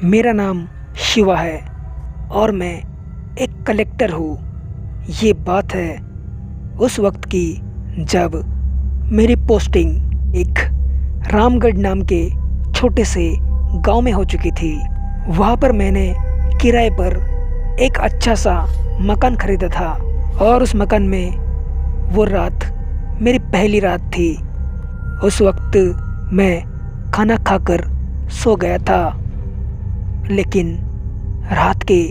मेरा नाम शिवा है और मैं एक कलेक्टर हूँ। ये बात है उस वक्त की जब मेरी पोस्टिंग एक रामगढ़ नाम के छोटे से गांव में हो चुकी थी। वहाँ पर मैंने किराए पर एक अच्छा सा मकान खरीदा था और उस मकान में वो रात मेरी पहली रात थी। उस वक्त मैं खाना खाकर सो गया था, लेकिन रात के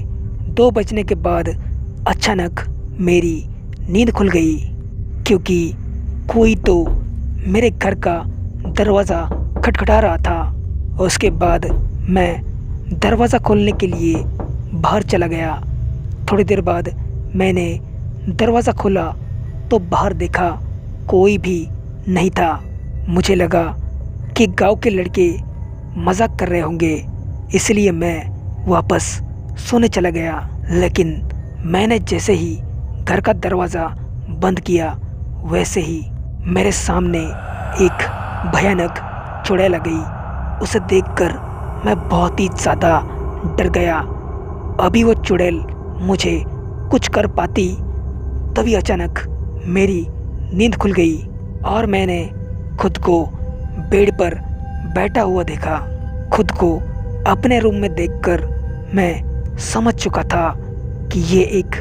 2 बजने के बाद अचानक मेरी नींद खुल गई, क्योंकि कोई तो मेरे घर का दरवाज़ा खटखटा रहा था। उसके बाद मैं दरवाज़ा खोलने के लिए बाहर चला गया। थोड़ी देर बाद मैंने दरवाज़ा खोला तो बाहर देखा कोई भी नहीं था। मुझे लगा कि गांव के लड़के मजाक कर रहे होंगे, इसलिए मैं वापस सोने चला गया। लेकिन मैंने जैसे ही घर का दरवाज़ा बंद किया, वैसे ही मेरे सामने एक भयानक चुड़ैल आ गई। उसे देखकर मैं बहुत ही ज़्यादा डर गया। अभी वो चुड़ैल मुझे कुछ कर पाती, तभी अचानक मेरी नींद खुल गई और मैंने खुद को बेड पर बैठा हुआ देखा। खुद को अपने रूम में देखकर मैं समझ चुका था कि ये एक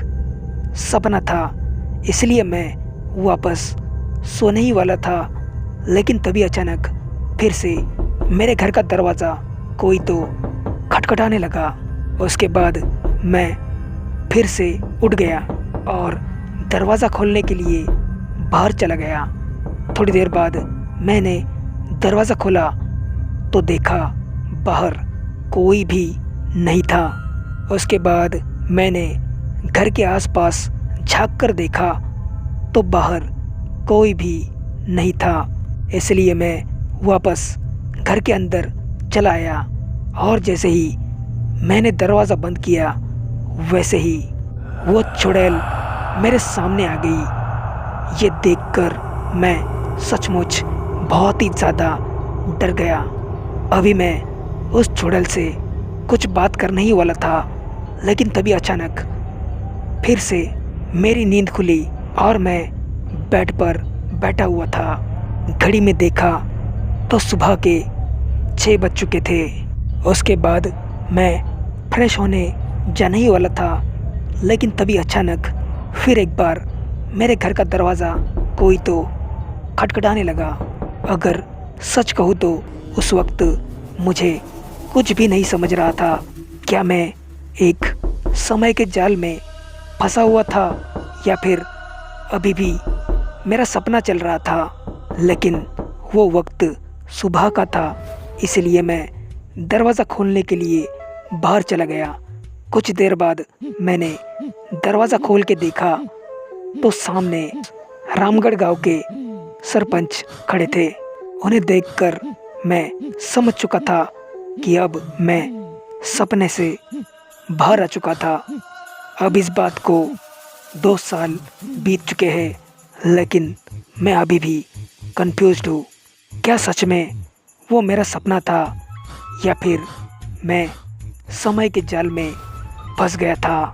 सपना था, इसलिए मैं वापस सोने ही वाला था। लेकिन तभी अचानक फिर से मेरे घर का दरवाज़ा कोई तो खटखटाने लगा। उसके बाद मैं फिर से उठ गया और दरवाज़ा खोलने के लिए बाहर चला गया। थोड़ी देर बाद मैंने दरवाज़ा खोला तो देखा बाहर कोई भी नहीं था। उसके बाद मैंने घर के आसपास झांक कर देखा तो बाहर कोई भी नहीं था। इसलिए मैं वापस घर के अंदर चला आया और जैसे ही मैंने दरवाज़ा बंद किया, वैसे ही वो चुड़ैल मेरे सामने आ गई। ये देखकर मैं सचमुच बहुत ही ज़्यादा डर गया। अभी मैं उस चुड़ैल से कुछ बात करने ही वाला था, लेकिन तभी अचानक फिर से मेरी नींद खुली और मैं बेड पर बैठा हुआ था। घड़ी में देखा तो सुबह के 6 बज चुके थे। उसके बाद मैं फ्रेश होने जाने ही वाला था, लेकिन तभी अचानक फिर एक बार मेरे घर का दरवाज़ा कोई तो खटखटाने लगा। अगर सच कहूँ तो उस वक्त मुझे कुछ भी नहीं समझ रहा था। क्या मैं एक समय के जाल में फंसा हुआ था या फिर अभी भी मेरा सपना चल रहा था। लेकिन वो वक्त सुबह का था, इसलिए मैं दरवाज़ा खोलने के लिए बाहर चला गया। कुछ देर बाद मैंने दरवाज़ा खोल के देखा तो सामने रामगढ़ गांव के सरपंच खड़े थे। उन्हें देखकर मैं समझ चुका था कि अब मैं सपने से बाहर आ चुका था। अब इस बात को 2 साल बीत चुके हैं, लेकिन मैं अभी भी कंफ्यूज्ड हूँ। क्या सच में वो मेरा सपना था या फिर मैं समय के जाल में फंस गया था।